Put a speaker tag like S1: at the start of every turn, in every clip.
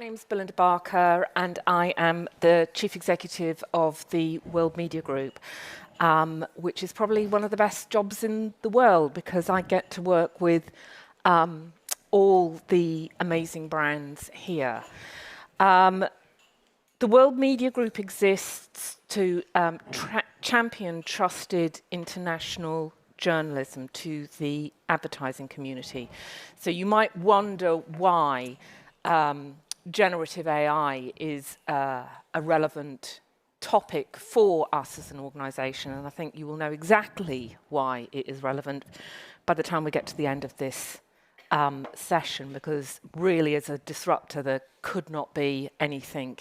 S1: name's Belinda Barker, and I am the Chief Executive of the World Media Group, which is probably one of the best jobs in the world because I get to work with all the amazing brands here. The World Media Group exists to champion trusted international journalism to the advertising community. So you might wonder why generative AI is a relevant topic for us as an organisation, and I think you will know exactly why it is relevant by the time we get to the end of this session, because really as a disruptor there could not be anything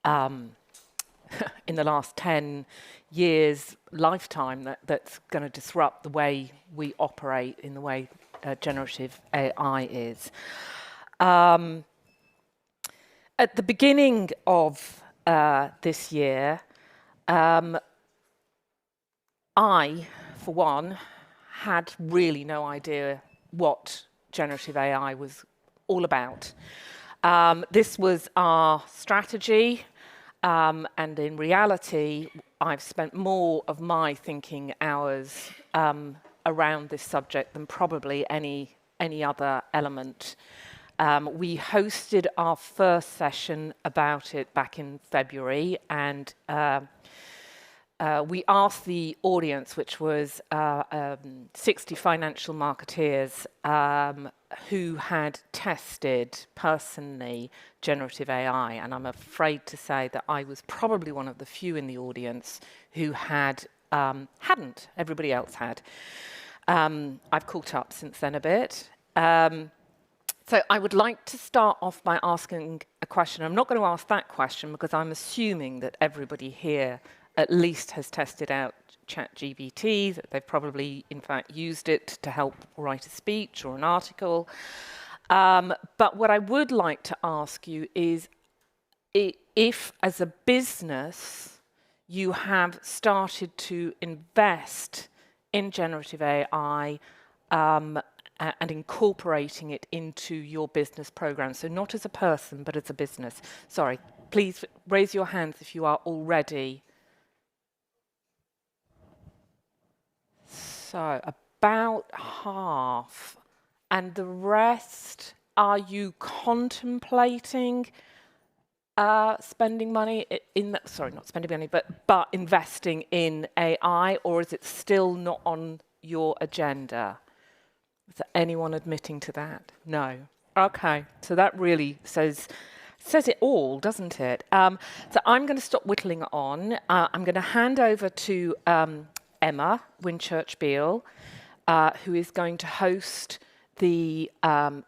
S1: in the last 10 years lifetime that's going to disrupt the way we operate in the way generative AI is. At the beginning of this year, I, for one, had really no idea what generative AI was all about. This was our strategy, and in reality, I've spent more of my thinking hours around this subject than probably any other element. We hosted our first session about it back in February, and we asked the audience, which was 60 financial marketeers who had tested personally generative AI, and I'm afraid to say that I was probably one of the few in the audience who hadn't. Everybody else had. I've caught up since then a bit. So I would like to start off by asking a question. I'm not going to ask that question because I'm assuming that everybody here at least has tested out ChatGPT, that they've probably, in fact, used it to help write a speech or an article. But what I would like to ask you is if, as a business, you have started to invest in generative AI and incorporating it into your business program. So not as a person, but as a business. Sorry, please raise your hands if you are already. So about half. And the rest, are you contemplating spending money in, sorry, not spending money, but investing in AI, or is it still not on your agenda? Is there anyone admitting to that? No. Okay, so that really says it all, doesn't it? So I'm going to stop whittling on. I'm going to hand over to Emma, Winchurch-Beale, who is going to host this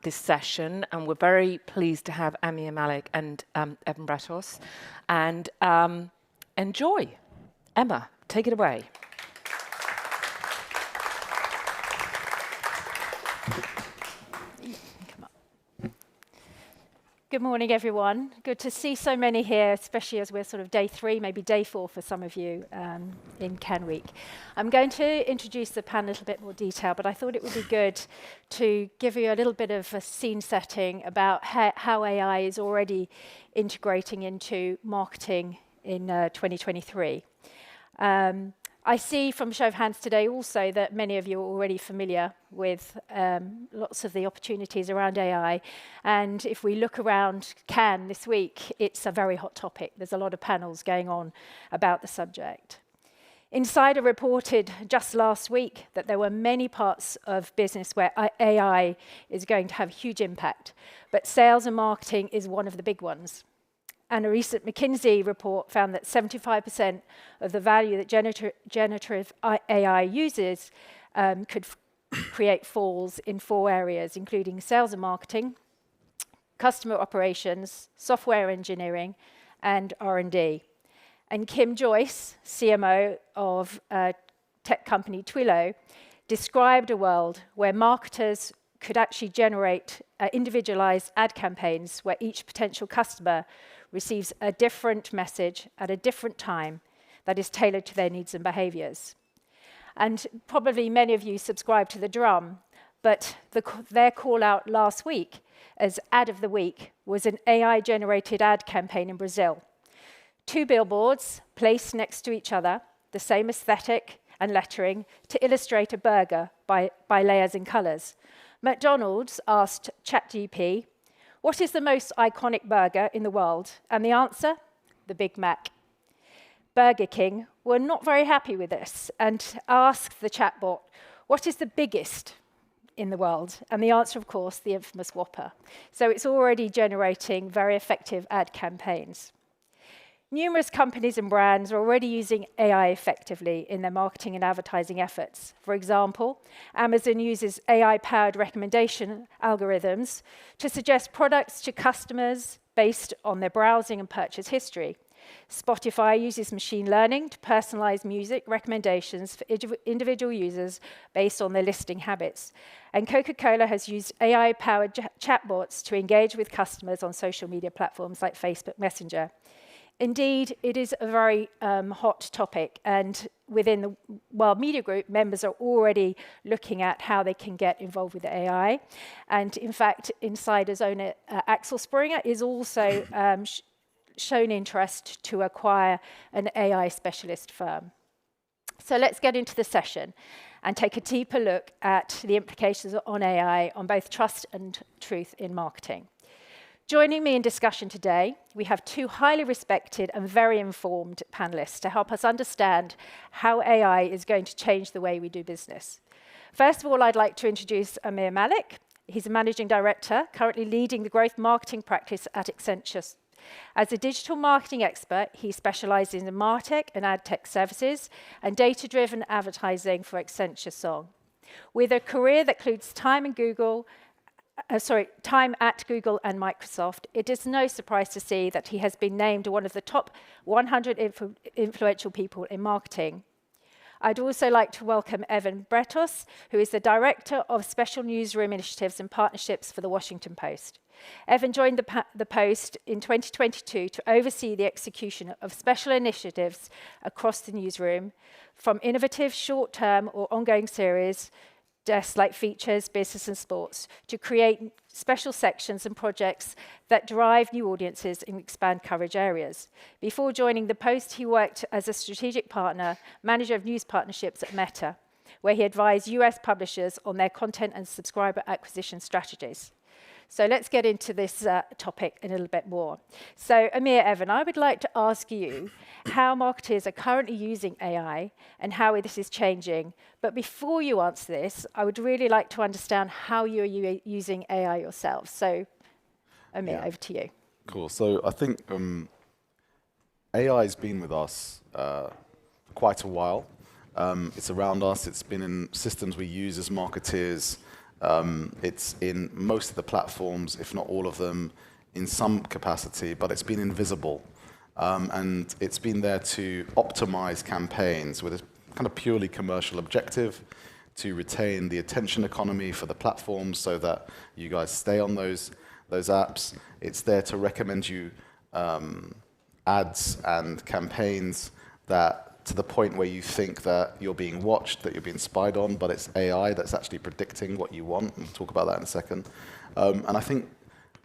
S1: session, and we're very pleased to have Amir, Malik, and Evan Bretos. And enjoy. Emma, take it away.
S2: Good morning, everyone. Good to see so many here, especially as we're sort of day 3, maybe day 4 for some of you in Cannes Week. I'm going to introduce the panel in a little bit more detail, but I thought it would be good to give you a little bit of a scene setting about how AI is already integrating into marketing in 2023. I see from show of hands today also that many of you are already familiar with lots of the opportunities around AI. And if we look around Cannes this week, it's a very hot topic. There's a lot of panels going on about the subject. Insider reported just last week that there were many parts of business where AI is going to have huge impact, but sales and marketing is one of the big ones. And a recent McKinsey report found that 75% of the value that generative AI uses could create falls in 4 areas, including sales and marketing, customer operations, software engineering, and R&D. And Kim Joyce, CMO of tech company Twilio, described a world where marketers could actually generate individualized ad campaigns where each potential customer receives a different message at a different time that is tailored to their needs and behaviors. And probably many of you subscribe to The Drum, but their call out last week as ad of the week was an AI-generated ad campaign in Brazil. 2 billboards placed next to each other, the same aesthetic and lettering, to illustrate a burger by layers and colours. McDonald's asked ChatGPT, what is the most iconic burger in the world? And the answer, the Big Mac. Burger King were not very happy with this and asked the chatbot, what is the biggest in the world? And the answer, of course, the infamous Whopper. So it's already generating very effective ad campaigns. Numerous companies and brands are already using AI effectively in their marketing and advertising efforts. For example, Amazon uses AI-powered recommendation algorithms to suggest products to customers based on their browsing and purchase history. Spotify uses machine learning to personalize music recommendations for individual users based on their listening habits. And Coca-Cola has used AI-powered chatbots to engage with customers on social media platforms like Facebook Messenger. Indeed, it is a very hot topic, and within the World Media Group, members are already looking at how they can get involved with AI. And in fact, Insider's owner, Axel Springer, is also shown interest to acquire an AI specialist firm. So let's get into the session and take a deeper look at the implications on AI on both trust and truth in marketing. Joining me in discussion today, we have 2 highly respected and very informed panelists to help us understand how AI is going to change the way we do business. First of all, I'd like to introduce Amir Malik. He's a managing director, currently leading the growth marketing practice at Accenture. As a digital marketing expert, he specializes in MarTech and ad tech services and data-driven advertising for Accenture Song. With a career that includes time at Google and Microsoft, it is no surprise to see that he has been named one of the top 100 influential people in marketing. I'd also like to welcome Evan Bretos, who is the Director of Special Newsroom Initiatives and Partnerships for The Washington Post. Evan joined the Post in 2022 to oversee the execution of special initiatives across the newsroom, from innovative short-term or ongoing series desks like features, business and sports, to create special sections and projects that drive new audiences and expand coverage areas. Before joining the Post, he worked as a strategic partner, manager of news partnerships at Meta, where he advised US publishers on their content and subscriber acquisition strategies. So let's get into this topic a little bit more. So Amir, Evan, I would like to ask you how marketers are currently using AI and how this is changing. But before you answer this, I would really like to understand how you're using AI yourselves. So Amir, over to you.
S3: Cool. So I think AI has been with us quite a while. It's around us. It's been in systems we use as marketeers. It's in most of the platforms, if not all of them, in some capacity, but it's been invisible. And it's been there to optimize campaigns with a kind of purely commercial objective, to retain the attention economy for the platforms so that you guys stay on those apps. It's there to recommend you ads and campaigns that to the point where you think that you're being watched, that you're being spied on, but it's AI that's actually predicting what you want. We'll talk about that in a second. And I think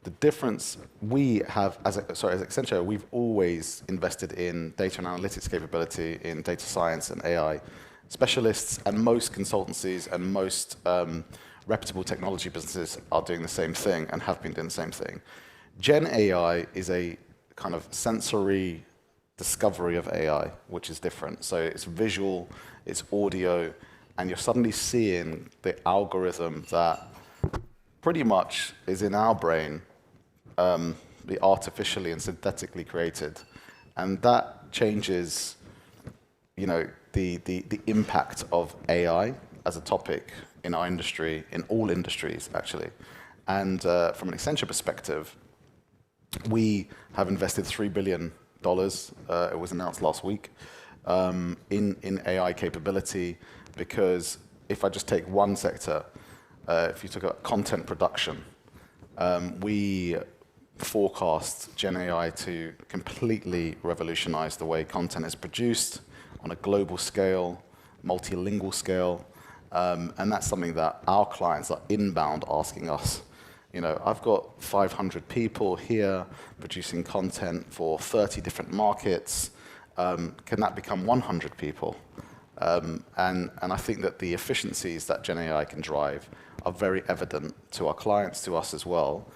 S3: the difference we have, as Accenture, we've always invested in data and analytics capability, in data science and AI specialists, and most consultancies and most reputable technology businesses are doing the same thing and have been doing the same thing. Gen AI is a kind of sensory discovery of AI, which is different. So it's visual, it's audio, and you're suddenly seeing the algorithm that pretty much is in our brain, be artificially and synthetically created. And that changes, the impact of AI as a topic in our industry, in all industries, actually. And from an Accenture perspective, we have invested $3 billion. It was announced last week in AI capability, because if I just take one sector, if you took content production, we forecast Gen AI to completely revolutionize the way content is produced on a global scale, multilingual scale, And that's something that our clients are inbound asking us. I've got 500 people here producing content for 30 different markets. Can that become 100 people? And I think that the efficiencies that Gen AI can drive are very evident to our clients, to us as well,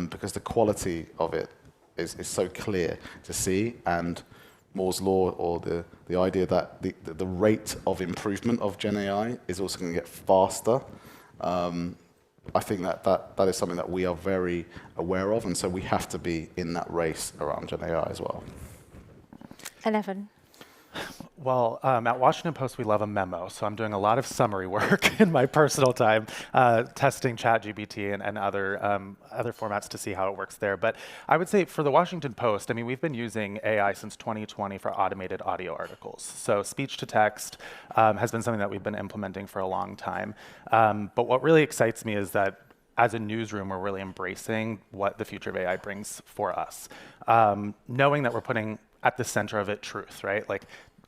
S3: because the quality of it is so clear to see. And Moore's law, or the idea that the rate of improvement of Gen AI is also going to get faster. I think that is something that we are very aware of, and so we have to be in that race around Gen AI as well.
S2: 11.
S4: Well, at Washington Post, we love a memo, so I'm doing a lot of summary work in my personal time, testing ChatGPT and other formats to see how it works there. But I would say for the Washington Post, I mean, we've been using AI since 2020 for automated audio articles. So speech to text has been something that we've been implementing for a long time. But what really excites me is that as a newsroom, we're really embracing what the future of AI brings for us, knowing that we're putting at the center of it truth, right? Like,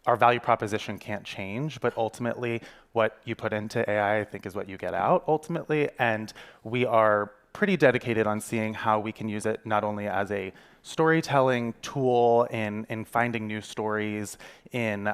S4: our value proposition can't change, but ultimately what you put into AI, I think, is what you get out ultimately. And we are pretty dedicated on seeing how we can use it not only as a storytelling tool in finding new stories, in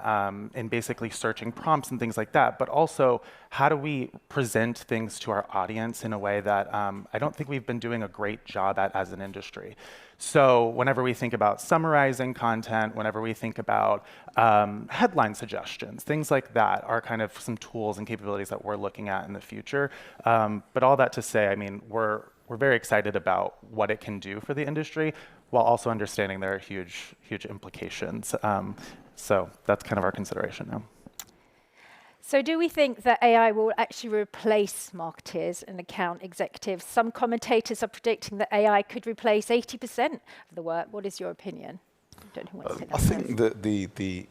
S4: basically searching prompts and things like that, but also how do we present things to our audience in a way that I don't think we've been doing a great job at as an industry. So whenever we think about summarizing content, whenever we think about headline suggestions, things like that are kind of some tools and capabilities that we're looking at in the future. But all that to say, I mean, we're very excited about what it can do for the industry, while also understanding there are huge implications. So that's kind of our consideration now.
S2: So do we think that AI will actually replace marketers and account executives? Some commentators are predicting that AI could replace 80% of the work. What is your opinion? I don't know what to say.
S3: I think that the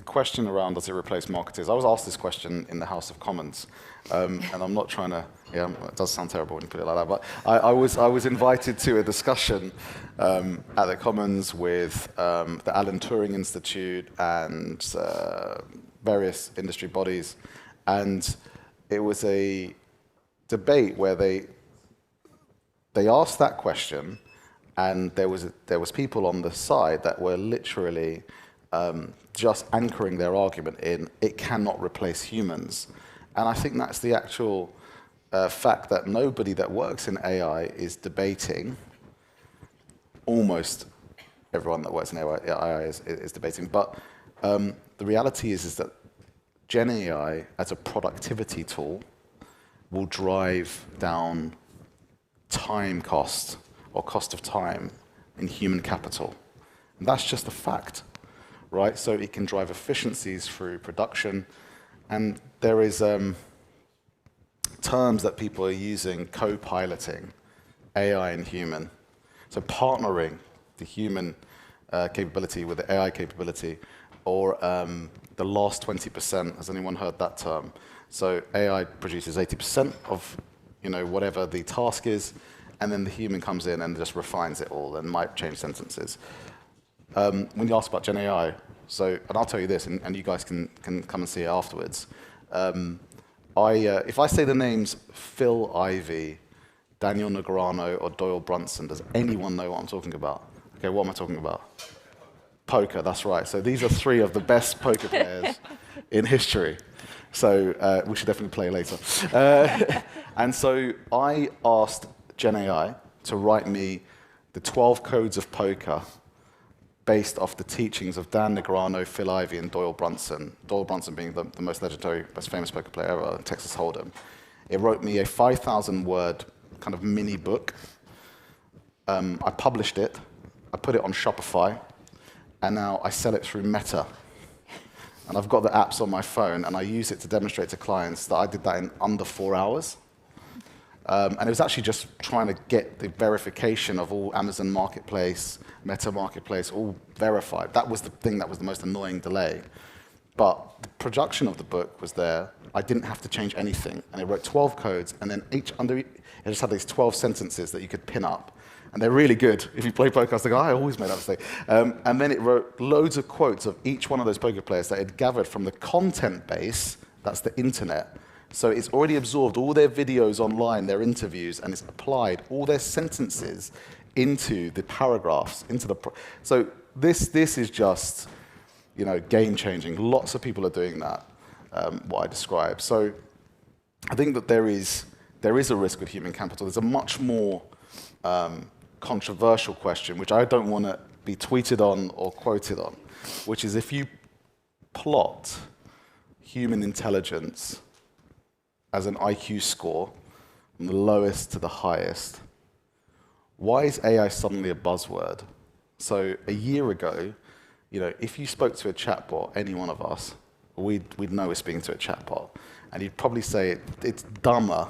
S3: question around does it replace marketers, I was asked this question in the House of Commons, and I'm not trying to, it does sound terrible when you put it like that, but I was invited to a discussion at the Commons with the Alan Turing Institute and various industry bodies, and it was a debate where they asked that question, and there was people on the side that were literally just anchoring their argument in it cannot replace humans. And I think that's the actual fact that nobody that works in AI is debating. Almost everyone that works in AI is debating, but the reality is that Gen AI as a productivity tool will drive down time cost or cost of time in human capital. And that's just a fact, right? So it can drive efficiencies through production. And there is terms that people are using, co-piloting AI and human. So partnering the human capability with the AI capability, or the last 20%. Has anyone heard that term? So AI produces 80% of whatever the task is, and then the human comes in and just refines it all and might change sentences. When you ask about Gen AI, and I'll tell you this, and you guys can come and see it afterwards. If I say the names Phil Ivey, Daniel Negreanu, or Doyle Brunson, does anyone know what I'm talking about? Okay, what am I talking about? Poker, that's right. So these are three of the best poker players in history. So we should definitely play later. And so I asked Gen AI to write me the 12 codes of poker based off the teachings of Dan Negreanu, Phil Ivey, and Doyle Brunson. Doyle Brunson being the most legendary, most famous poker player ever, Texas Hold'em. It wrote me a 5,000-word kind of mini book. I published it. I put it on Shopify. And now I sell it through Meta. And I've got the apps on my phone, and I use it to demonstrate to clients that I did that in under 4 hours. And it was actually just trying to get the verification of all Amazon Marketplace, Meta Marketplace, all verified. That was the thing that was the most annoying delay. But the production of the book was there. I didn't have to change anything. And it wrote 12 codes, and then it just had these 12 sentences that you could pin up. And they're really good. If you play poker, I always made that mistake. And then it wrote loads of quotes of each one of those poker players that it gathered from the content base That's the internet. So it's already absorbed all their videos online, their interviews, and it's applied all their sentences into the paragraphs, into the... So this is just, game-changing. Lots of people are doing that, what I described. So I think that there is a risk with human capital. There's a much more controversial question, which I don't want to be tweeted on or quoted on, which is if you plot human intelligence as an IQ score from the lowest to the highest, why is AI suddenly a buzzword? So a year ago, if you spoke to a chatbot, any one of us, we'd know we're speaking to a chatbot, and you'd probably say it's dumber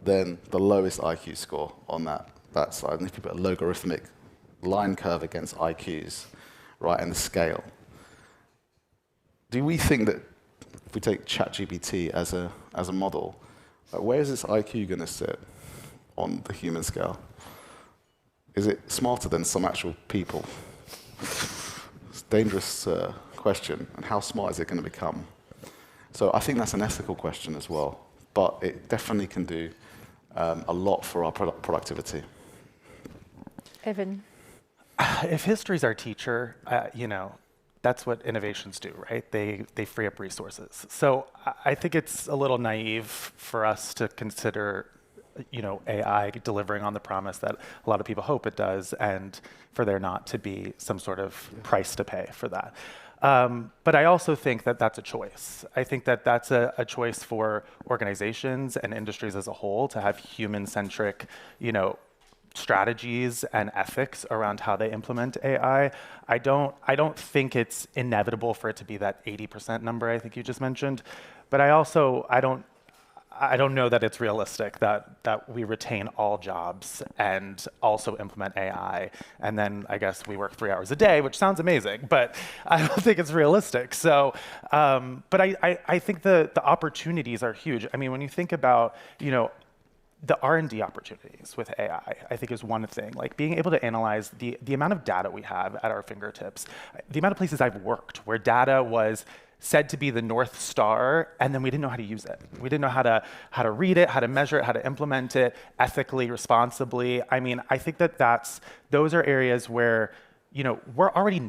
S3: than the lowest IQ score on that side. And if you put a logarithmic line curve against IQs, right, and the scale, do we think that if we take ChatGPT as a model, where is its IQ going to sit on the human scale? Is it smarter than some actual people? It's a dangerous question. And how smart is it going to become? So I think that's an ethical question as well. But it definitely can do a lot for our productivity.
S2: Evan?
S4: If history's our teacher, that's what innovations do, right? They free up resources. So I think it's a little naive for us to consider, AI delivering on the promise that a lot of people hope it does, and for there not to be some sort of price to pay for that. But I also think that that's a choice. I think that that's a choice for organizations and industries as a whole to have human-centric, strategies and ethics around how they implement AI. I don't think it's inevitable for it to be that 80% number I think you just mentioned, but I don't know that it's realistic that we retain all jobs and also implement AI, and then I guess we work 3 hours a day, which sounds amazing, but I don't think it's realistic. So, but I think the opportunities are huge. I mean, when you think about, the R&D opportunities with AI, I think is one thing. Like being able to analyze the amount of data we have at our fingertips, the amount of places I've worked where data was said to be the North Star, and then we didn't know how to use it. We didn't know how to read it, how to measure it, how to implement it ethically, responsibly. I mean, I think those are areas where, we're already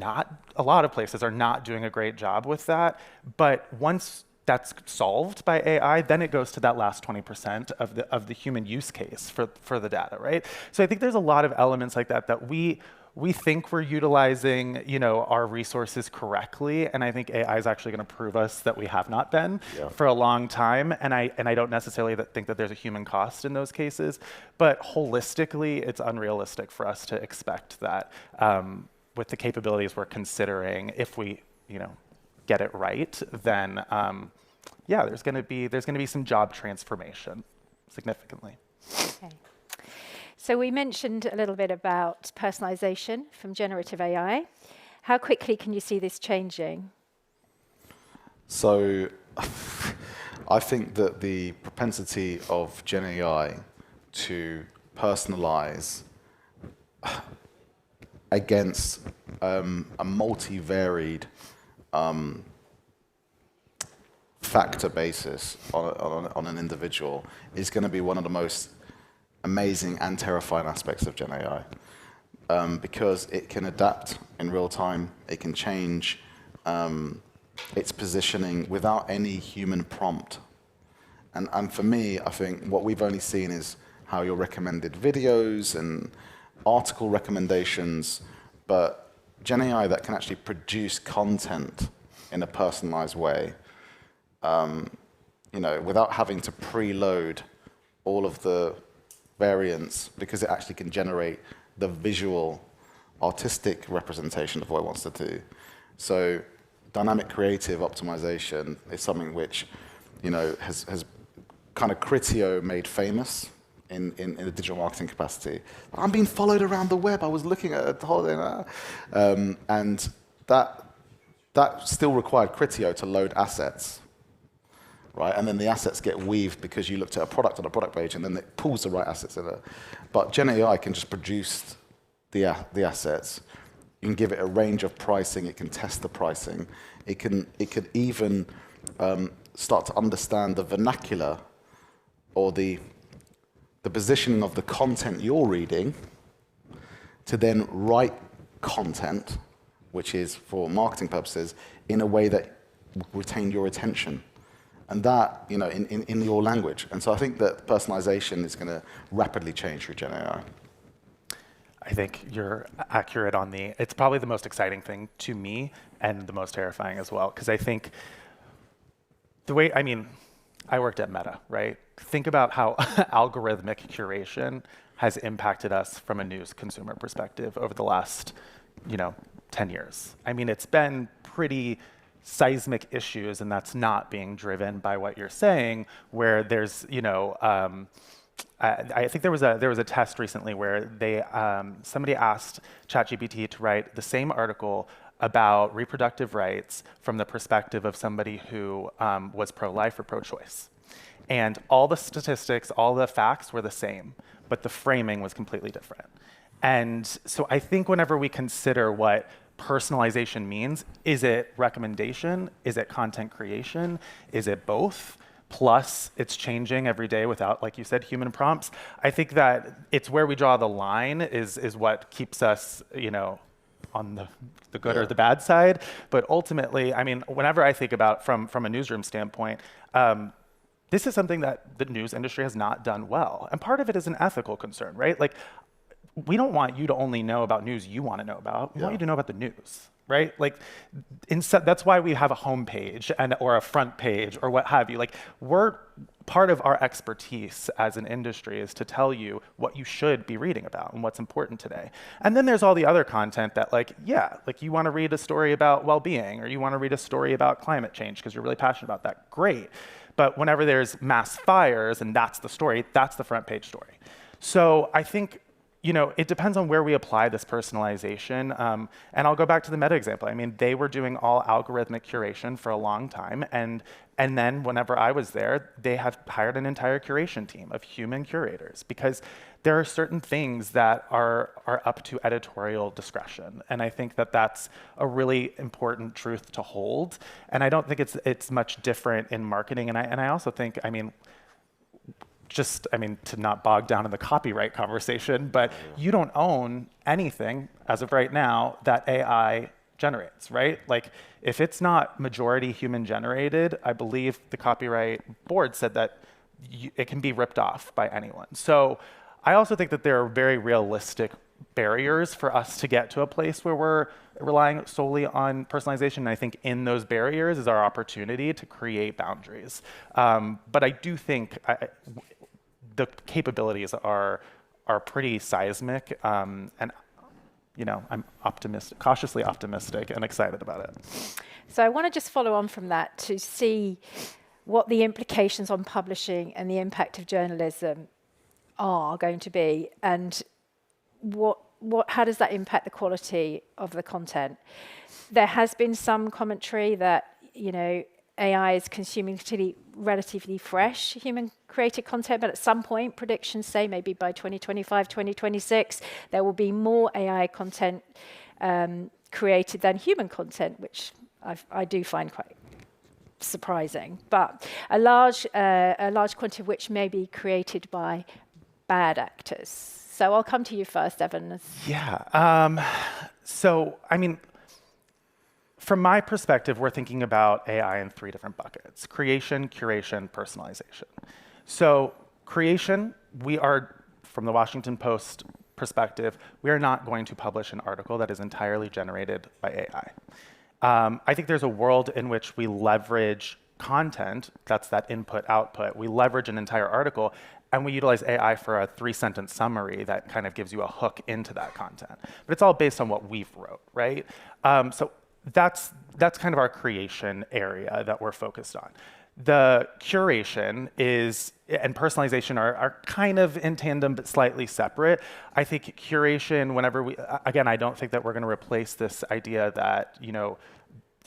S4: a lot of places are not doing a great job with that, but once that's solved by AI, then it goes to that last 20% of the human use case for the data, right? So I think there's a lot of elements like that we think we're utilizing, our resources correctly, and I think AI is actually going to prove us that we have not been for a long time. And I don't necessarily think that there's a human cost in those cases, but holistically, it's unrealistic for us to expect that with the capabilities we're considering, if we, get it right, then there's going to be some job transformation significantly.
S2: Okay. So we mentioned a little bit about personalization from generative AI. How quickly can you see this changing?
S3: So I think that the propensity of Gen AI to personalize against a multivaried factor basis on an individual is going to be one of the most amazing and terrifying aspects of Gen AI, because it can adapt in real time, it can change its positioning without any human prompt. And for me, I think what we've only seen is how your recommended videos and article recommendations, but Gen AI that can actually produce content in a personalized way, without having to preload all of the variants, because it actually can generate the visual, artistic representation of what it wants to do. So dynamic creative optimization is something which, has kind of Criteo made famous in a digital marketing capacity. I'm being followed around the web. I was looking at a holiday, and that still required Criteo to load assets, right? And then the assets get weaved because you looked at a product on a product page, and then it pulls the right assets in it. But Gen AI can just produce the assets. You can give it a range of pricing. It can test the pricing. It could even start to understand the vernacular or the positioning of the content you're reading to then write content, which is for marketing purposes, in a way that retain your attention. And that, in your language. And so I think that personalization is going to rapidly change through Gen AI.
S4: I think you're accurate on it's probably the most exciting thing to me and the most terrifying as well. Because I think I worked at Meta, right? Think about how algorithmic curation has impacted us from a news consumer perspective over the last, 10 years. I mean, it's been pretty seismic issues, and that's not being driven by what you're saying, where there's, I think there was a test recently where somebody asked ChatGPT to write the same article about reproductive rights from the perspective of somebody who was pro-life or pro-choice. And all the statistics, all the facts were the same, but the framing was completely different. And so I think whenever we consider what personalization means, is it recommendation? Is it content creation? Is it both? Plus, it's changing every day without, like you said, human prompts. I think that it's where we draw the line is what keeps us, on the good or the bad side. But ultimately, I mean, whenever I think about from a newsroom standpoint, this is something that the news industry has not done well. And part of it is an ethical concern, right? Like, we don't want you to only know about news you want to know about. We want you to know about the news, right? Like, that's why we have a homepage or a front page or what have you. Like, part of our expertise as an industry is to tell you what you should be reading about and what's important today. And then there's all the other content that, like you want to read a story about well-being, or you want to read a story about climate change because you're really passionate about that. Great. But whenever there's mass fires and that's the story, that's the front page story. So I think, it depends on where we apply this personalization. And I'll go back to the Meta example. I mean, they were doing all algorithmic curation for a long time. And then whenever I was there, they have hired an entire curation team of human curators, because there are certain things that are up to editorial discretion. And I think that that's a really important truth to hold. And I don't think it's much different in marketing. And I also think, to not bog down in the copyright conversation, but you don't own anything as of right now that AI generates, right? Like, if it's not majority human generated, I believe the copyright board said that it can be ripped off by anyone. So I also think that there are very realistic barriers for us to get to a place where we're relying solely on personalization. And I think in those barriers is our opportunity to create boundaries. But I do think the capabilities are pretty seismic, and I'm cautiously optimistic and excited about it.
S2: So I want to just follow on from that to see what the implications on publishing and the impact of journalism are going to be, and how does that impact the quality of the content. There has been some commentary that AI is consuming relatively fresh human-created content, but at some point, predictions say maybe by 2025, 2026, there will be more AI content created than human content, which I do find quite surprising. But a large quantity of which may be created by bad actors. So I'll come to you first, Evan.
S4: Yeah. From my perspective, we're thinking about AI in 3 different buckets: creation, curation, personalization. So creation, from the Washington Post perspective, we are not going to publish an article that is entirely generated by AI. I think there's a world in which we leverage content, that's that input-output. We leverage an entire article, and we utilize AI for a 3-sentence summary that kind of gives you a hook into that content. But it's all based on what we've wrote, right? So that's kind of our creation area that we're focused on. The curation and personalization are kind of in tandem, but slightly separate. I think curation, I don't think that we're going to replace this idea that,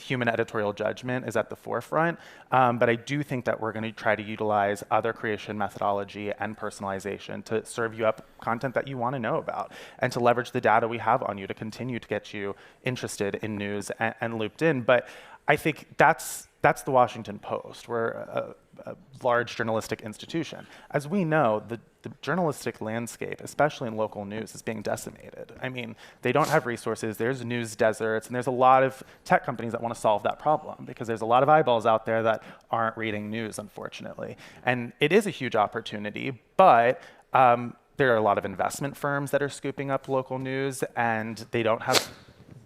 S4: human editorial judgment is at the forefront. But I do think that we're going to try to utilize other creation methodology and personalization to serve you up content that you want to know about, and to leverage the data we have on you to continue to get you interested in news and looped in. But I think that's that's the Washington Post. We're a large journalistic institution. As we know, the journalistic landscape, especially in local news, is being decimated. I mean, they don't have resources, there's news deserts, and there's a lot of tech companies that want to solve that problem because there's a lot of eyeballs out there that aren't reading news, unfortunately. And it is a huge opportunity, but there are a lot of investment firms that are scooping up local news, and they don't have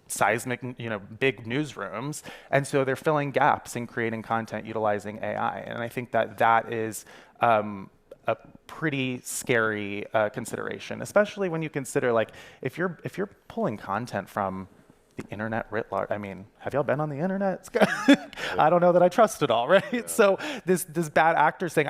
S4: seismic, big newsrooms, and so they're filling gaps in creating content utilizing AI. And I think that is a pretty scary consideration, especially when you consider, like, if you're pulling content from the internet writ large. I mean, have y'all been on the internet? I don't know that I trust it all, right? Yeah. So this bad actors thing,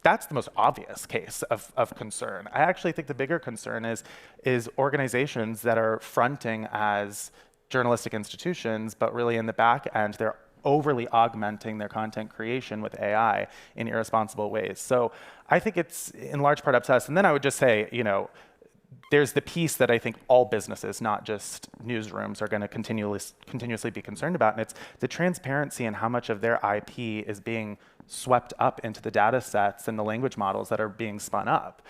S4: that's the most obvious case of concern. I actually think the bigger concern is organizations that are fronting as journalistic institutions, but really in the back end, they're overly augmenting their content creation with AI in irresponsible ways. So I think it's in large part up to us. And then I would just say, there's the piece that I think all businesses, not just newsrooms, are going to continuously be concerned about, and it's the transparency and how much of their IP is being swept up into the data sets and the language models that are being spun up.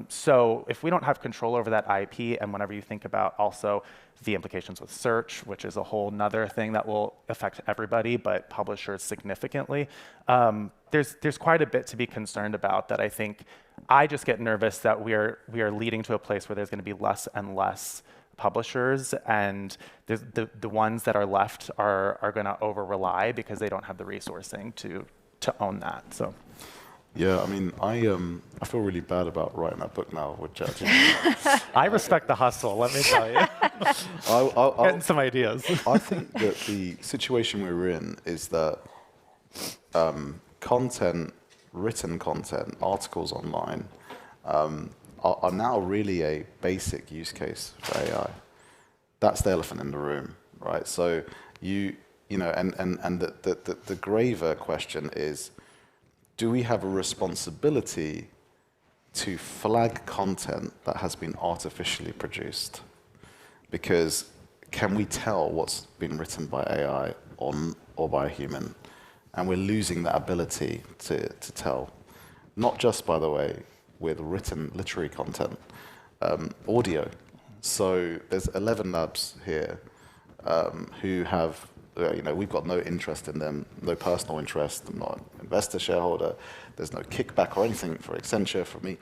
S4: So if we don't have control over that IP, and whenever you think about also the implications with search, which is a whole nother thing that will affect everybody, but publishers significantly, there's quite a bit to be concerned about that I think I just get nervous that we are leading to a place where there's going to be less and less publishers, and the ones that are left are going to over-rely because they don't have the resourcing to own that. So.
S3: Yeah, I mean, I feel really bad about writing that book now with ChatGPT.
S4: I respect the hustle, let me tell you. Getting some ideas.
S3: I think that the situation we're in is that written content, articles online, are now really a basic use case for AI. That's the elephant in the room, right? So the graver question is, do we have a responsibility to flag content that has been artificially produced? Because can we tell what's been written by AI or by a human? And we're losing that ability to tell. Not just, by the way, with written literary content, audio. So there's 11 labs here who have, we've got no interest in them, no personal interest. I'm not an investor, shareholder. There's no kickback or anything for Accenture, for me.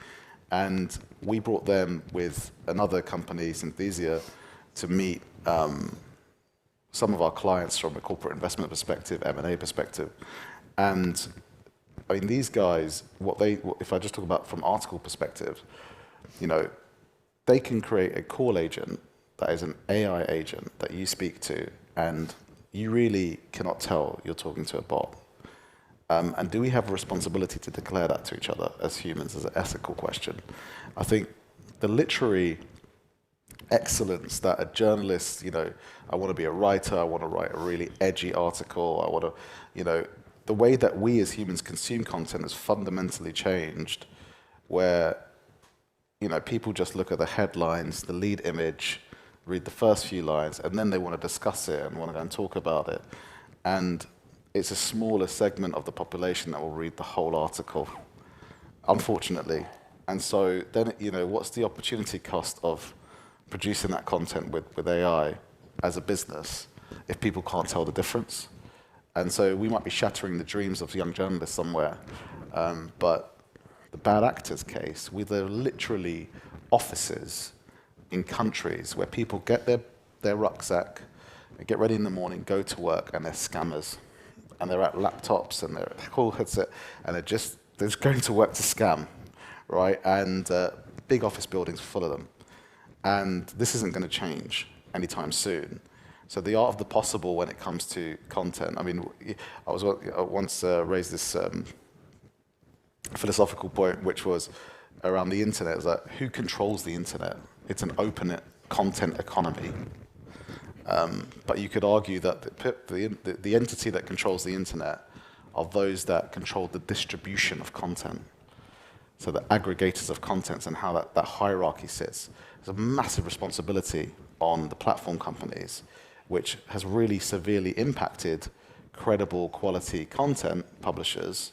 S3: And we brought them with another company, Synthesia, to meet some of our clients from a corporate investment perspective, M&A perspective. And I mean, these guys, if I just talk about from article perspective, they can create a call agent that is an AI agent that you speak to, and you really cannot tell you're talking to a bot. And do we have a responsibility to declare that to each other as humans, as an ethical question? I think the literary excellence that a journalist, I want to be a writer, I want to write a really edgy article, I want to, the way that we as humans consume content has fundamentally changed, where, people just look at the headlines, the lead image, read the first few lines, and then they want to discuss it and want to go and talk about it. And it's a smaller segment of the population that will read the whole article, unfortunately. And so then, what's the opportunity cost of producing that content with AI as a business if people can't tell the difference? And so we might be shattering the dreams of young journalists somewhere. But the bad actors case, there are literally offices in countries where people get their rucksack, they get ready in the morning, go to work, and they're scammers. And they're at laptops and they're at cool headset, and they're just going to work to scam, right? And big office buildings full of them. And this isn't going to change anytime soon. So the art of the possible when it comes to content. I mean, I once raised this philosophical point, which was around the internet, is that who controls the internet? It's an open content economy. But you could argue that the entity that controls the internet are those that control the distribution of content. So the aggregators of contents and how that hierarchy sits. There's a massive responsibility on the platform companies, which has really severely impacted credible quality content publishers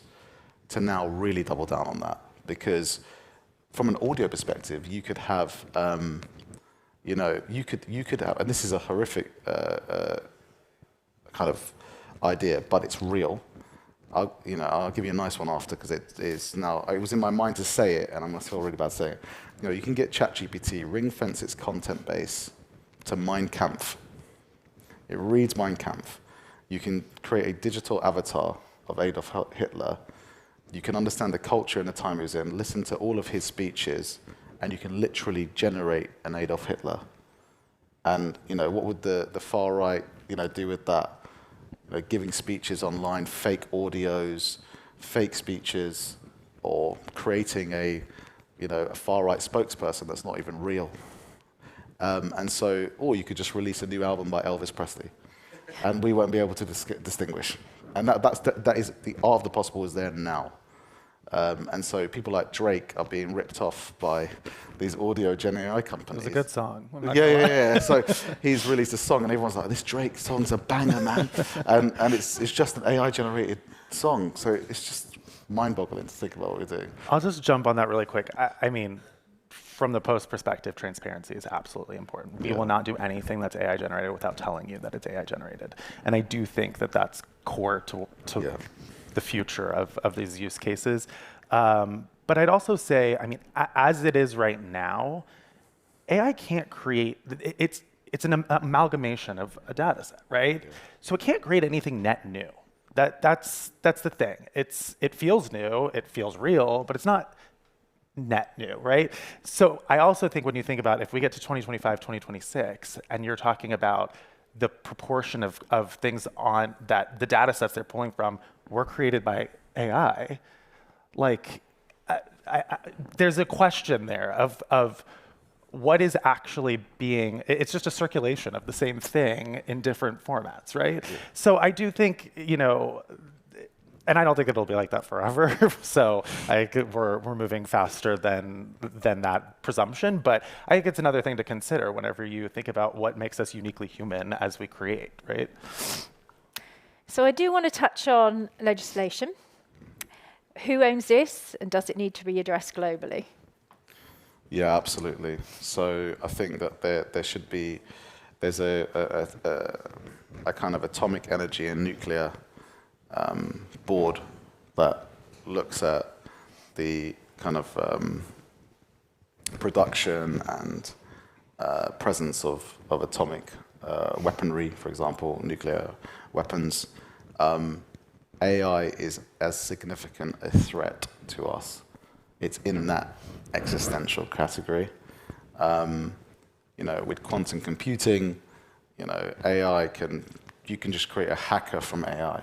S3: to now really double down on that. Because from an audio perspective, you could have, you could have, and this is a horrific kind of idea, but it's real. I'll give you a nice one after, because it was in my mind to say it, and I'm going to feel really bad saying it. You can get ChatGPT, ring fence its content base to Mein Kampf. It reads Mein Kampf. You can create a digital avatar of Adolf Hitler. You can understand the culture and the time he was in, listen to all of his speeches, and you can literally generate an Adolf Hitler. And what would the far right do with that? Giving speeches online, fake audios, fake speeches, or creating a far right spokesperson that's not even real. Or you could just release a new album by Elvis Presley, and we won't be able to distinguish. And that is the art of the possible is there now. And so people like Drake are being ripped off by these audio Gen AI companies.
S4: It was a good song.
S3: Yeah. So he's released a song, and everyone's like, "This Drake song's a banger, man!" and it's just an AI-generated song. So it's just mind-boggling to think about what we're doing.
S4: I'll just jump on that really quick. I mean, from the Post perspective, transparency is absolutely important. We will not do anything that's AI generated without telling you that it's AI generated. And I do think that that's core to the future of these use cases. But I'd also say, I mean, as it is right now, AI can't create, it's an amalgamation of a data set, right? Yeah. So it can't create anything net new. That's the thing. It feels new, it feels real, but it's not net new, right? So I also think when you think about if we get to 2025, 2026, and you're talking about the proportion of things on that the data sets they're pulling from were created by AI, like there's a question there of what is actually being, it's just a circulation of the same thing in different formats, right? Yeah. So I do think, and I don't think it'll be like that forever. So we're moving faster than that presumption. But I think it's another thing to consider whenever you think about what makes us uniquely human as we create, right?
S2: So I do want to touch on legislation. Who owns this, and does it need to be addressed globally?
S3: Yeah, absolutely. So I think that there's a kind of atomic energy and nuclear board that looks at the kind of production and presence of atomic weaponry, for example, nuclear weapons. AI is as significant a threat to us. It's in that existential category. With quantum computing, AI you can just create a hacker from AI,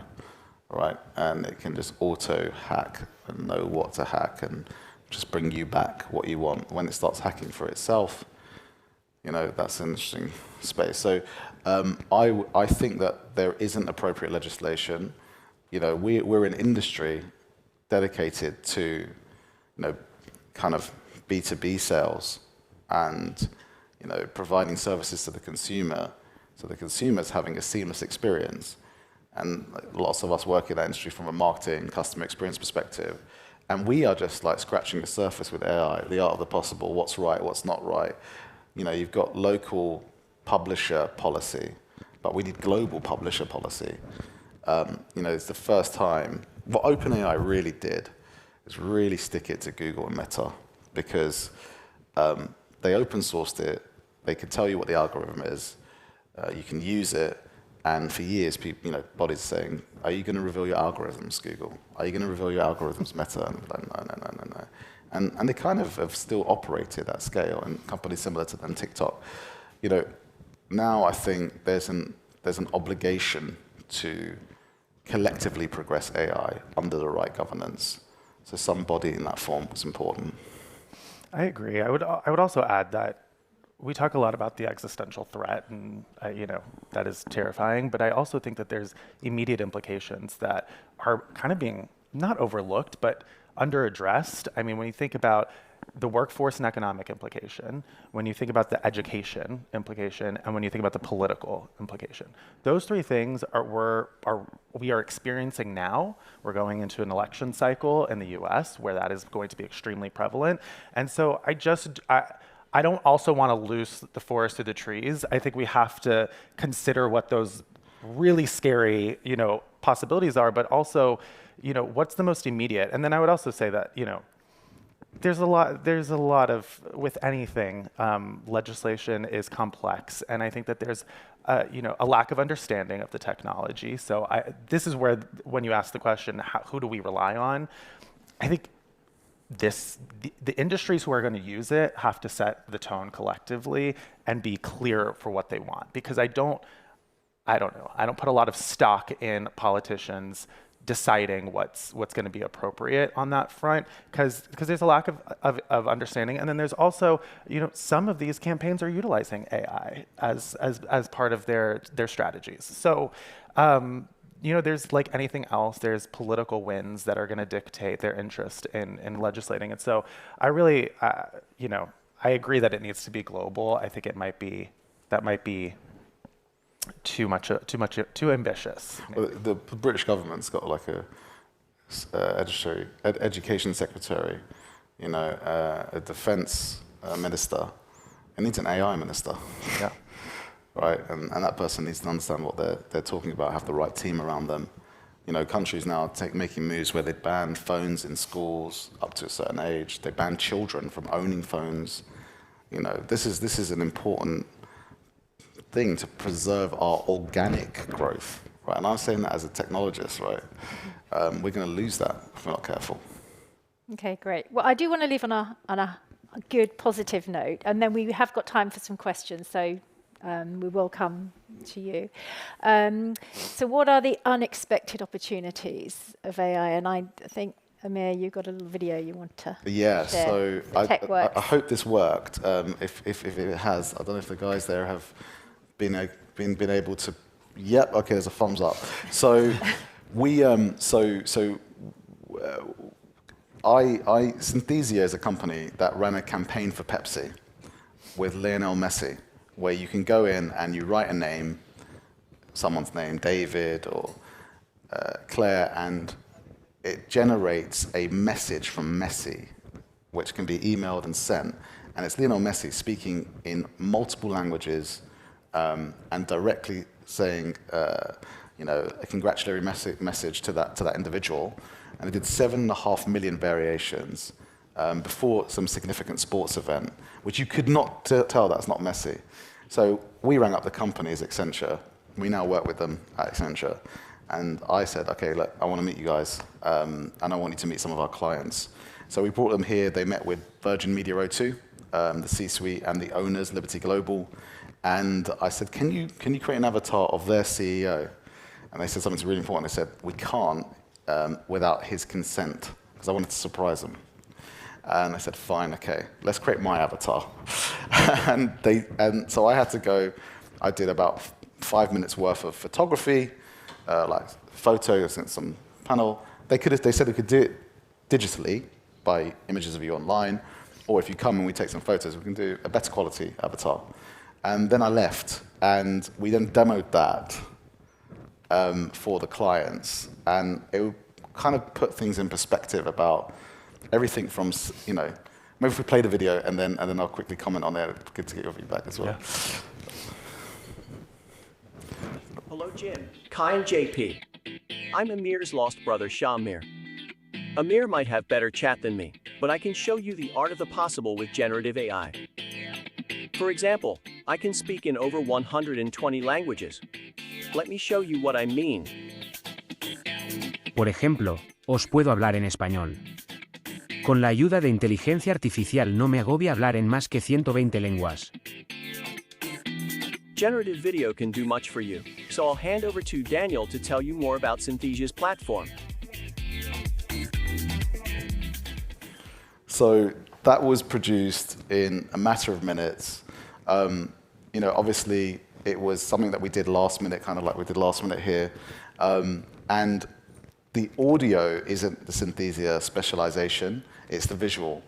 S3: right? And it can just auto-hack and know what to hack and just bring you back what you want. When it starts hacking for itself, that's an interesting space. So I think that there isn't appropriate legislation. We're an industry dedicated to, kind of B2B sales and, providing services to the consumer, so the consumer's having a seamless experience. And lots of us work in that industry from a marketing, customer experience perspective. And we are just like scratching the surface with AI, the art of the possible, what's right, what's not right. You've got local publisher policy, but we need global publisher policy. It's the first time. What OpenAI really did is really stick it to Google and Meta, because they open sourced it. They could tell you what the algorithm is. You can use it. And for years, people, bodies saying, "Are you going to reveal your algorithms, Google? Are you going to reveal your algorithms, Meta?" And like, no. And they kind of have still operated at scale, and companies similar to them, TikTok. Now I think there's an obligation to collectively progress AI under the right governance. So somebody in that form is important.
S4: I agree. I would also add that we talk a lot about the existential threat, and that is terrifying. But I also think that there's immediate implications that are kind of being not overlooked, but under-addressed. I mean, when you think about the workforce and economic implication, when you think about the education implication, and when you think about the political implication. Those three things we are experiencing now. We're going into an election cycle in the US where that is going to be extremely prevalent. And so I don't also want to lose the forest to the trees. I think we have to consider what those really scary, possibilities are, but also, what's the most immediate? And then I would also say that, there's a lot of, with anything, legislation is complex, and I think that there's, a lack of understanding of the technology. So this is where, when you ask the question, who do we rely on? I think the industries who are going to use it have to set the tone collectively and be clear for what they want. Because I don't put a lot of stock in politicians deciding what's going to be appropriate on that front, because there's a lack of understanding. And then there's also, some of these campaigns are utilizing AI as part of their strategies. So, there's like anything else, there's political winds that are going to dictate their interest in legislating. And so I really, I agree that it needs to be global. I think that might be too ambitious.
S3: Well, the British government's got like a education secretary, a defense minister. It needs an AI minister.
S4: Yeah.
S3: Right, and that person needs to understand what they're talking about, have the right team around them. Countries now making moves where they ban phones in schools up to a certain age. They ban children from owning phones. This is an important thing to preserve our organic growth, right? And I'm saying that as a technologist, right? We're going to lose that if we're not careful.
S2: Okay, great. Well, I do want to leave on a good positive note, and then we have got time for some questions. So. We will come to you. So what are the unexpected opportunities of AI? And I think, Amir, you've got a little video you want to share.
S3: So I hope this worked. If it has, I don't know if the guys there have been able to. Yep. Okay. There's a thumbs up. So Synthesia is a company that ran a campaign for Pepsi with Lionel Messi, where you can go in and you write a name, someone's name, David or Claire, and it generates a message from Messi, which can be emailed and sent. And it's Lionel Messi speaking in multiple languages and directly saying, a congratulatory message to that individual. And it did 7.5 million variations before some significant sports event, which you could not tell that's not Messi. So we rang up the company as Accenture. We now work with them at Accenture. And I said, okay, look, I want to meet you guys, and I want you to meet some of our clients. So we brought them here. They met with Virgin Media O2, the C-suite, and the owners, Liberty Global. And I said, can you create an avatar of their CEO? And they said something really important. They said, we can't without his consent, because I wanted to surprise them. And I said, fine, okay, let's create my avatar. and so I had to go, I did about 5 minutes worth of photography, like photos and some panel. They said they could do it digitally by images of you online, or if you come and we take some photos, we can do a better quality avatar. And then I left, and we then demoed that for the clients. And it kind of put things in perspective about everything from, maybe if we play the video and then I'll quickly comment on it. Good to get your feedback as well.
S4: Yeah.
S5: Hello, Jim, Kai, and JP. I'm Amir's lost brother, Amir. Amir might have better chat than me, but I can show you the art of the possible with generative AI. For example, I can speak in over 120 languages. Let me show you what I mean.
S6: Por ejemplo, os puedo hablar en español. Con la ayuda de inteligencia artificial no me agobia hablar en más que 120 lenguas.
S5: Generative video can do much for you, so I'll hand over to Daniel to tell you more about Synthesia's platform.
S3: So that was produced in a matter of minutes. Obviously, it was something that we did last minute, kind of like we did last minute here. And the audio isn't the Synthesia specialization, it's the visual.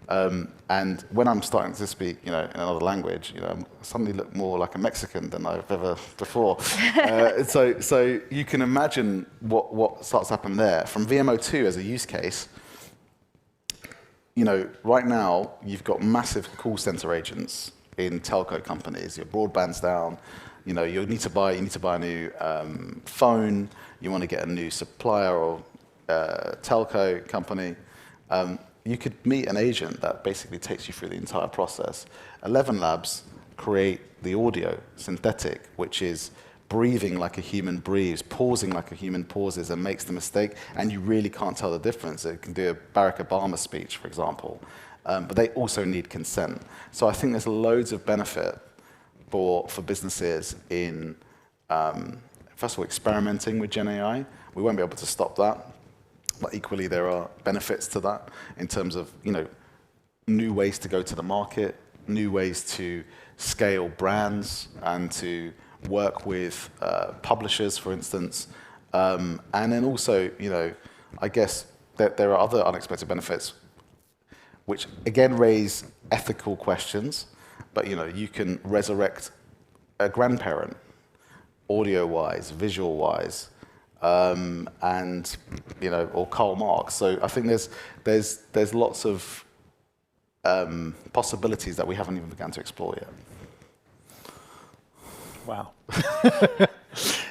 S3: And when I'm starting to speak, in another language, I suddenly look more like a Mexican than I've ever before. So you can imagine what starts to happen there. From VMO2 as a use case, right now you've got massive call center agents in telco companies. Your broadband's down. You need to buy a new phone. You want to get a new supplier or telco company. You could meet an agent that basically takes you through the entire process. 11 Labs create the audio synthetic, which is breathing like a human breathes, pausing like a human pauses and makes the mistake, and you really can't tell the difference. It can do a Barack Obama speech, for example, but they also need consent. So I think there's loads of benefit for businesses in, first of all, experimenting with Gen AI. We won't be able to stop that. But equally, there are benefits to that in terms of new ways to go to the market, new ways to scale brands and to work with publishers, for instance. And then also, I guess that there are other unexpected benefits which, again, raise ethical questions. But you can resurrect a grandparent, audio-wise, visual-wise. And or Karl Marx. So I think there's lots of possibilities that we haven't even begun to explore yet.
S4: Wow.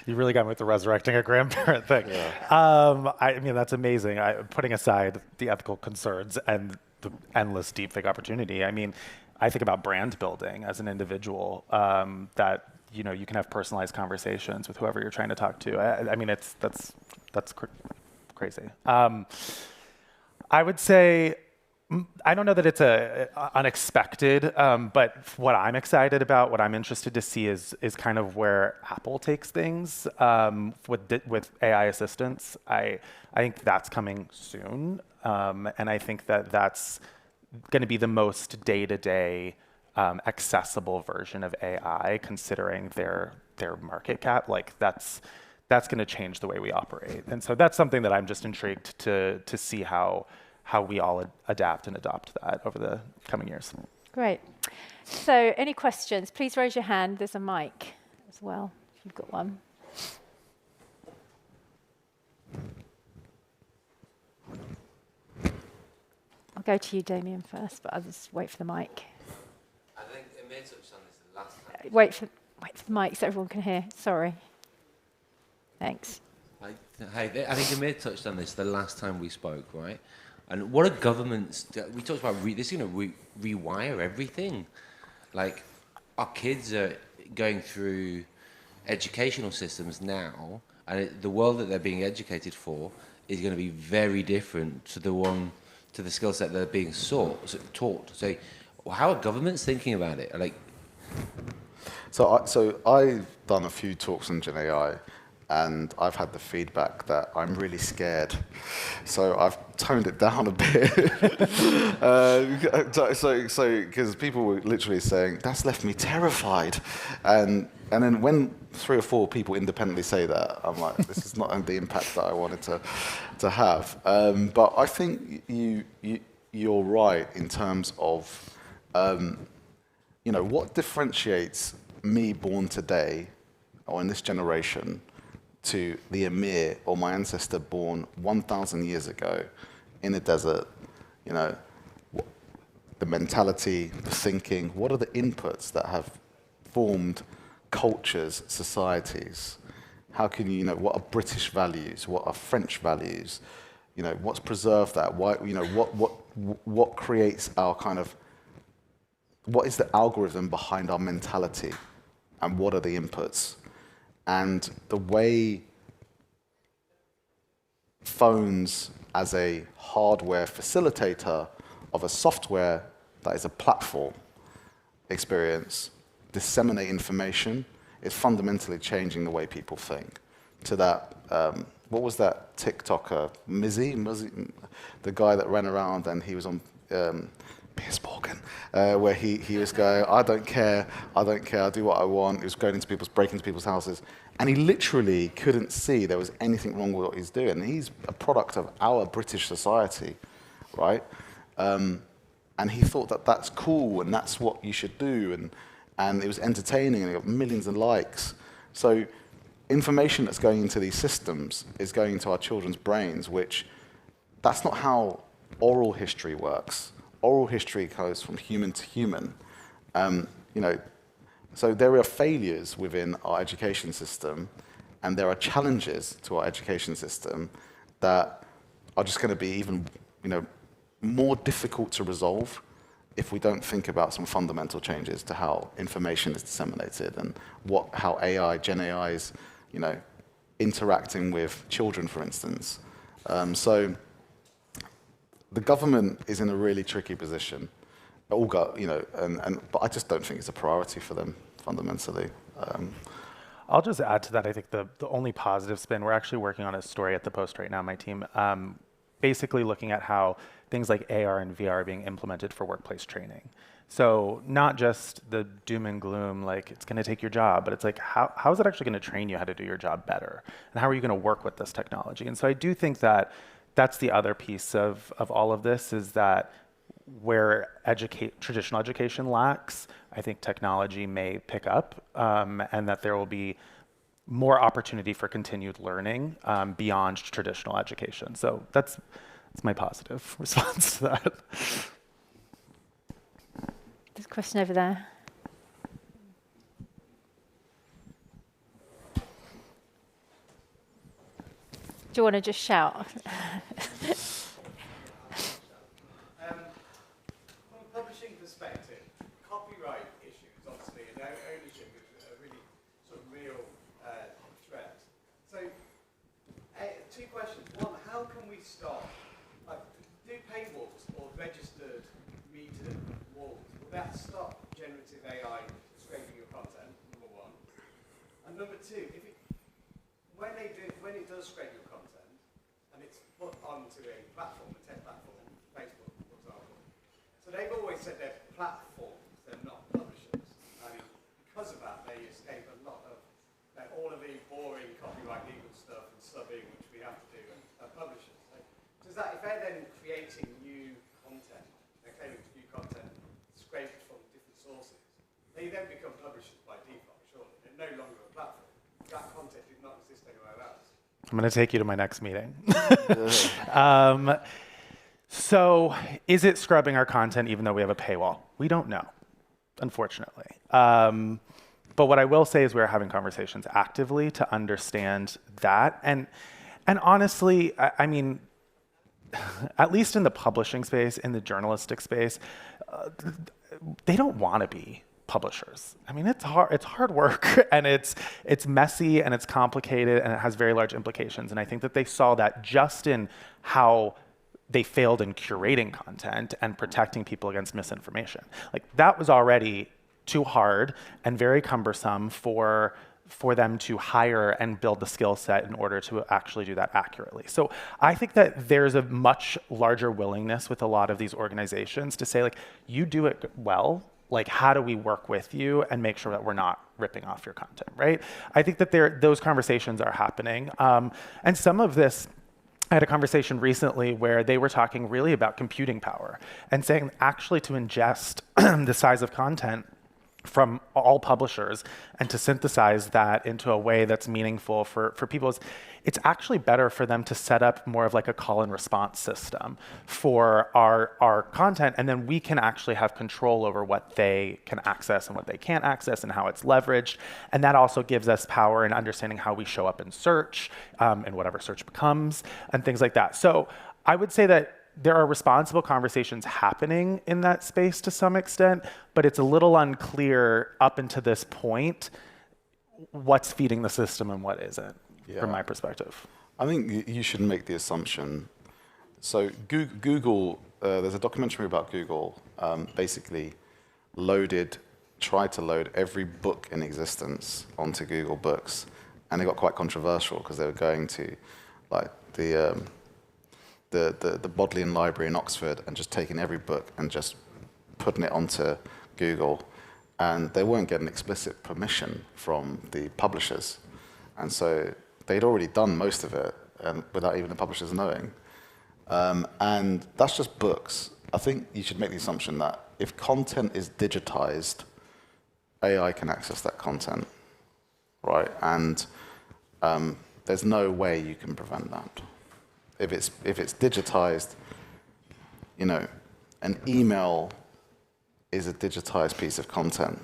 S4: You really got me with the resurrecting a grandparent thing.
S3: Yeah.
S4: I mean, that's amazing. Putting aside the ethical concerns and the endless deepfake opportunity, I mean, I think about brand building as an individual, that you can have personalized conversations with whoever you're trying to talk to. I mean, that's crazy. I would say, I don't know that it's unexpected, but what I'm excited about, what I'm interested to see is kind of where Apple takes things with AI assistants. I think that's coming soon, and I think that's going to be the most day-to-day accessible version of AI, considering their market cap. Like that's going to change the way we operate, and so that's something that I'm just intrigued to see how we all adapt and adopt that over the coming years.
S2: Great. So, any questions? Please raise your hand. There's a mic as well, if you've got one. I'll go to you, Damien, first, but I'll just wait for the mic.
S7: I think Amir touched on this the last time.
S2: Wait for the mic so everyone can hear. Sorry. Thanks.
S7: Hi, I think Amir touched on this the last time we spoke, right? And what are governments? We talked about this is going to rewire everything. Like our kids are going through educational systems now, and the world that they're being educated for is going to be very different to the skill set they're being taught. So, how are governments thinking about it?
S3: So I've done a few talks on Gen AI, and I've had the feedback that I'm really scared. So I've toned it down a bit. Because people were literally saying, that's left me terrified. And then when 3 or 4 people independently say that, I'm like, this is not the impact that I wanted to have. But I think you're right in terms of, what differentiates me born today or in this generation to the Amir or my ancestor born 1,000 years ago in a desert, the mentality, the thinking, what are the inputs that have formed cultures, societies? How can what are British values? What are French values? What's preserved that? Why, what creates our kind of, what is the algorithm behind our mentality? And what are the inputs? And the way phones as a hardware facilitator of a software that is a platform experience disseminate information is fundamentally changing the way people think. To that, what was that TikToker, Mizzy, the guy that ran around and he was on Piers Morgan, where he was going, I don't care, I'll do what I want. He was breaking into people's houses. And he literally couldn't see there was anything wrong with what he's doing. He's a product of our British society, right? And he thought that that's cool and that's what you should do. And it was entertaining and it got millions of likes. So information that's going into these systems is going into our children's brains, which that's not how oral history works. Oral history goes from human to human. So there are failures within our education system, and there are challenges to our education system that are just going to be even, more difficult to resolve if we don't think about some fundamental changes to how information is disseminated and how Gen AI is, interacting with children, for instance. So the government is in a really tricky position. But I just don't think it's a priority for them fundamentally.
S4: I'll just add to that. I think the only positive spin, we're actually working on a story at the Post right now, my team, basically looking at how things like AR and VR are being implemented for workplace training. So not just the doom and gloom, like it's going to take your job, but it's like, how is it actually going to train you how to do your job better? And how are you going to work with this technology? And so I do think that that's the other piece of all of this, is that where traditional education lacks, I think technology may pick up, and that there will be more opportunity for continued learning beyond traditional education. So that's my positive response to that.
S2: There's a question over there. Do you want to just shout?
S8: From a publishing perspective, copyright issues, obviously, and ownership is a really sort of real threat. So, two questions. One, how can we stop? Do paywalls or registered metered walls, will that stop generative AI scraping your content, number one? And number two, when it does scrape your content, and it's put onto a platform, a tech platform, Facebook, for example, so they've always said they're platforms, they're not publishers. And because of that, they escape a lot of all of the boring copyright legal stuff and subbing, which we have to do, and publishers. So does that, if they're then creating new content, they're claiming new content scraped from different sources, they then become publishers by default, surely. They're no longer a platform. That content did not exist anywhere else.
S4: I'm going to take you to my next meeting. So is it scrubbing our content even though we have a paywall? We don't know, unfortunately. But what I will say is we're having conversations actively to understand that. And honestly, I mean, at least in the publishing space, in the journalistic space, they don't want to be publishers. I mean, it's hard work, and it's messy, and it's complicated, and it has very large implications. And I think that they saw that just in how they failed in curating content and protecting people against misinformation. Like, that was already too hard and very cumbersome for them to hire and build the skill set in order to actually do that accurately. So I think that there's a much larger willingness with a lot of these organizations to say, like, you do it well, like, how do we work with you and make sure that we're not ripping off your content, right? I think that those conversations are happening. And some of this, I had a conversation recently where they were talking really about computing power and saying actually to ingest the size of content from all publishers and to synthesize that into a way that's meaningful for people, it's actually better for them to set up more of like a call and response system for our content, and then we can actually have control over what they can access and what they can't access and how it's leveraged. And that also gives us power in understanding how we show up in search, and whatever search becomes, and things like that. So I would say that there are responsible conversations happening in that space to some extent, but it's a little unclear up until this point what's feeding the system and what isn't, from my perspective.
S3: I think you should make the assumption. So Google, there's a documentary about Google, basically tried to load every book in existence onto Google Books, and it got quite controversial because they were going to like the Bodleian Library in Oxford and just taking every book and just putting it onto Google, and they weren't getting explicit permission from the publishers, and so they'd already done most of it without even the publishers knowing. And that's just books. I think you should make the assumption that if content is digitized, AI can access that content, right? And there's no way you can prevent that. If it's digitized, you know, an email is a digitized piece of content.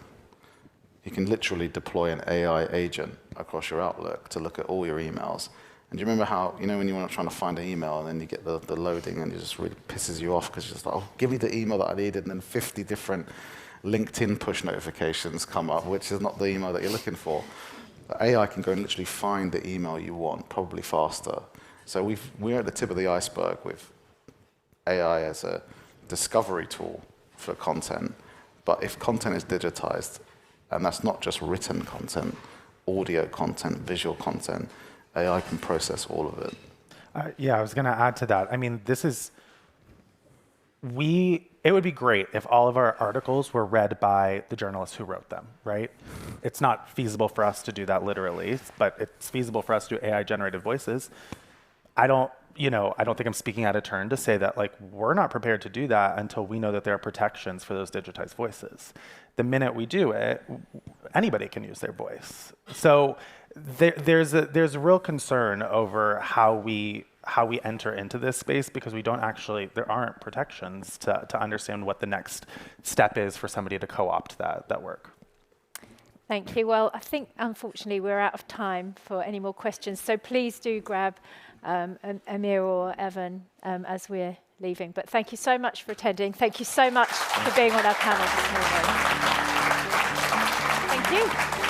S3: You can literally deploy an AI agent across your Outlook to look at all your emails. And do you remember how, you know, when you're trying to find an email and then you get the loading and it just really pisses you off because you're just like, oh, give me the email that I needed, and then 50 different LinkedIn push notifications come up, which is not the email that you're looking for. The AI can go and literally find the email you want, probably faster. So we're at the tip of the iceberg with AI as a discovery tool for content. But if content is digitized, and that's not just written content, audio content, visual content, AI can process all of it.
S4: Yeah, I was going to add to that. I mean, it would be great if all of our articles were read by the journalists who wrote them, right? It's not feasible for us to do that literally, but it's feasible for us to do AI generated voices. I don't think I'm speaking out of turn to say that, like, we're not prepared to do that until we know that there are protections for those digitized voices. The minute we do it, anybody can use their voice. So there's a real concern over how we enter into this space, because there aren't protections to understand what the next step is for somebody to co-opt that work.
S2: Thank you. Well, I think, unfortunately, we're out of time for any more questions. So please do grab Amir or Evan as we're leaving. But thank you so much for attending. Thank you so much for being on our panel this morning. Thank you.